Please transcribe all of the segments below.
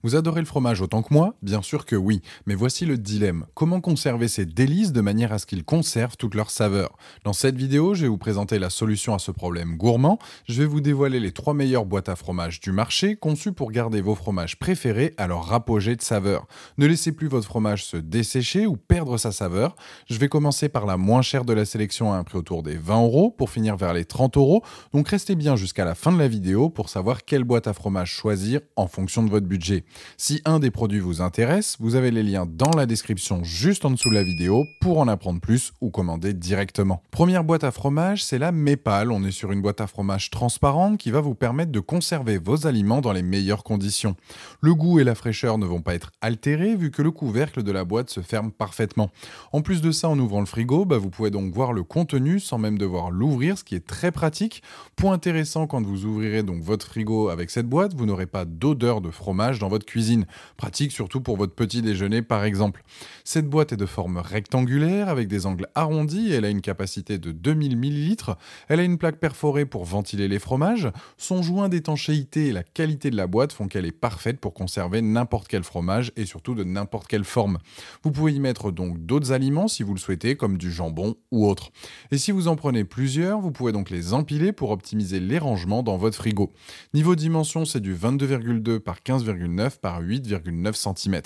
Vous adorez le fromage autant que moi? Bien sûr que oui, mais voici le dilemme. Comment conserver ces délices de manière à ce qu'ils conservent toute leur saveur? Dans cette vidéo, je vais vous présenter la solution à ce problème gourmand. Je vais vous dévoiler les 3 meilleures boîtes à fromage du marché, conçues pour garder vos fromages préférés à leur apogée de saveur. Ne laissez plus votre fromage se dessécher ou perdre sa saveur. Je vais commencer par la moins chère de la sélection à un prix autour des 20 euros pour finir vers les 30 euros. Donc restez bien jusqu'à la fin de la vidéo pour savoir quelle boîte à fromage choisir en fonction de votre budget. Si un des produits vous intéresse, vous avez les liens dans la description juste en dessous de la vidéo pour en apprendre plus ou commander directement. Première boîte à fromage, c'est la Mepal. On est sur une boîte à fromage transparente qui va vous permettre de conserver vos aliments dans les meilleures conditions. Le goût et la fraîcheur ne vont pas être altérés vu que le couvercle de la boîte se ferme parfaitement. En plus de ça, en ouvrant le frigo, vous pouvez donc voir le contenu sans même devoir l'ouvrir, ce qui est très pratique. Point intéressant, quand vous ouvrirez donc votre frigo avec cette boîte, vous n'aurez pas d'odeur de fromage dans votre cuisine. Pratique surtout pour votre petit déjeuner par exemple. Cette boîte est de forme rectangulaire avec des angles arrondis et elle a une capacité de 2000 ml. Elle a une plaque perforée pour ventiler les fromages. Son joint d'étanchéité et la qualité de la boîte font qu'elle est parfaite pour conserver n'importe quel fromage et surtout de n'importe quelle forme. Vous pouvez y mettre donc d'autres aliments si vous le souhaitez, comme du jambon ou autre. Et si vous en prenez plusieurs, vous pouvez donc les empiler pour optimiser les rangements dans votre frigo. Niveau dimension, c'est du 22,2 par 15,9 par 8,9 cm.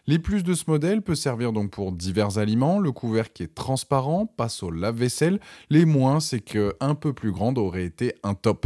Les plus de ce modèle peut servir donc pour divers aliments. Le couvercle qui est transparent passe au lave-vaisselle. Les moins, c'est que un peu plus grande aurait été top.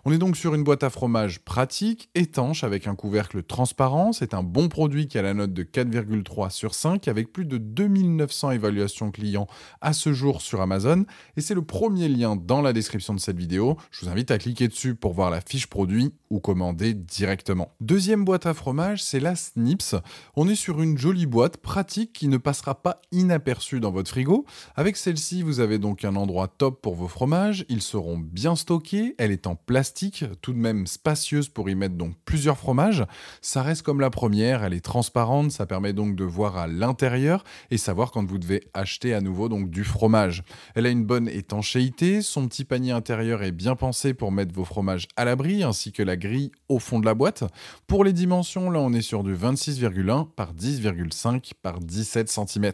On est donc sur une boîte à fromage pratique, étanche, avec un couvercle transparent. C'est un bon produit qui a la note de 4,3 sur 5 avec plus de 2900 évaluations clients à ce jour sur Amazon. Et c'est le premier lien dans la description de cette vidéo. Je vous invite à cliquer dessus pour voir la fiche produit ou commander directement. Deuxième boîte à fromage, c'est la Snips. On est sur une jolie boîte pratique qui ne passera pas inaperçue dans votre frigo. Avec celle-ci, vous avez donc un endroit top pour vos fromages. Ils seront bien stockés. Elle est en plastique, tout de même spacieuse pour y mettre donc plusieurs fromages. Ça reste comme la première, elle est transparente, ça permet donc de voir à l'intérieur et savoir quand vous devez acheter à nouveau donc du fromage. Elle a une bonne étanchéité, son petit panier intérieur est bien pensé pour mettre vos fromages à l'abri, ainsi que la grille au fond de la boîte. Pour les dimensions, là on est sur du 26,1 par 10,5 par 17 cm.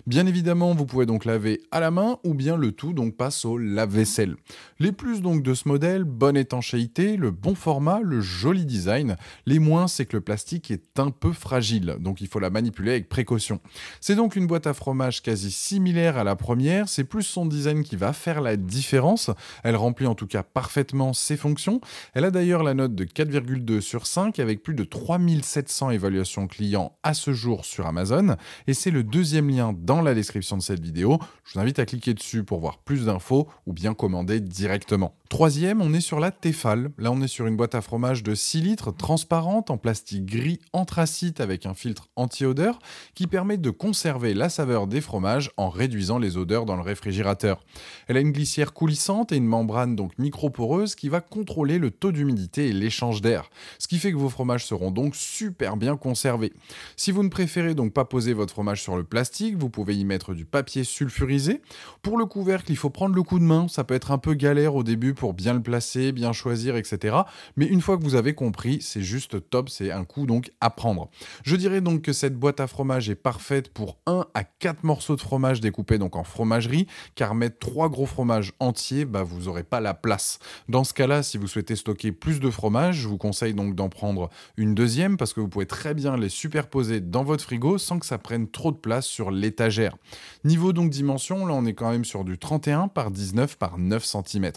Bien évidemment, vous pouvez donc laver à la main ou bien le tout donc passe au lave-vaisselle. Les plus donc de ce modèle, bonne étanchéité, le bon format, le joli design. Les moins, c'est que le plastique est un peu fragile, donc il faut la manipuler avec précaution. C'est donc une boîte à fromage quasi similaire à la première, c'est plus son design qui va faire la différence. Elle remplit en tout cas parfaitement ses fonctions. Elle a d'ailleurs la note de 4,2 sur 5 avec plus de 3700 évaluations clients à ce jour sur Amazon. Et c'est le deuxième lien dans la description de cette vidéo. Je vous invite à cliquer dessus pour voir plus d'infos ou bien commander directement. Troisième, on est sur la Tefal. Là, on est sur une boîte à fromage de 6 litres, transparente, en plastique gris anthracite avec un filtre anti-odeur qui permet de conserver la saveur des fromages en réduisant les odeurs dans le réfrigérateur. Elle a une glissière coulissante et une membrane donc microporeuse qui va contrôler le taux d'humidité et l'échange d'air, ce qui fait que vos fromages seront donc super bien conservés. Si vous ne préférez donc pas poser votre fromage sur le plastique, vous pouvez y mettre du papier sulfurisé. Pour le couvercle, il faut prendre le coup de main, ça peut être un peu galère au début pour bien le placer, bien choisir, etc. Mais une fois que vous avez compris, c'est juste top, c'est un coup donc à prendre. Je dirais donc que cette boîte à fromage est parfaite pour 1 à 4 morceaux de fromage découpés donc en fromagerie, car mettre 3 gros fromages entiers, vous n'aurez pas la place. Dans ce cas-là, si vous souhaitez stocker plus de fromage, je vous conseille donc d'en prendre une deuxième parce que vous pouvez très bien les superposer dans votre frigo sans que ça prenne trop de place sur l'étagère. Niveau donc dimension, là on est quand même sur du 31 par 19 par 9 cm.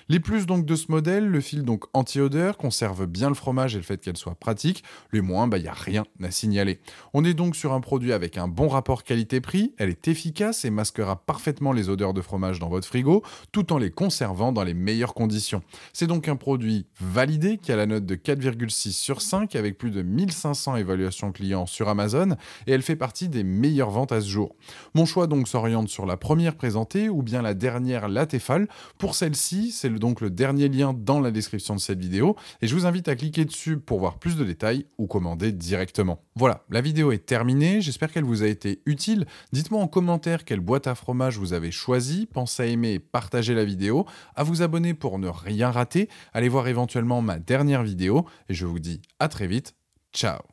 Les plus donc de ce modèle, le fil donc anti-odeur conserve bien le fromage et le fait qu'elle soit pratique. Les moins, il n'y a rien à signaler. On est donc sur un produit avec un bon rapport qualité-prix, elle est efficace et masquera parfaitement les odeurs de fromage dans votre frigo, tout en les conservant dans les meilleures conditions. C'est donc un produit validé qui a la note de 4,6 sur 5 avec plus de 1500 évaluations clients sur Amazon et elle fait partie des meilleures ventes à ce jour. Mon choix donc s'oriente sur la première présentée ou bien la dernière, la Tefal. Pour celle-ci, c'est donc le dernier lien dans la description de cette vidéo et je vous invite à cliquer dessus pour voir plus de détails ou commander directement. Voilà, la vidéo est terminée, j'espère qu'elle vous a été utile. Dites-moi en commentaire quelle boîte à fromage vous avez choisi, pensez à aimer et partager la vidéo, à vous abonner pour ne rien rater, allez voir éventuellement ma dernière vidéo et je vous dis à très vite, ciao.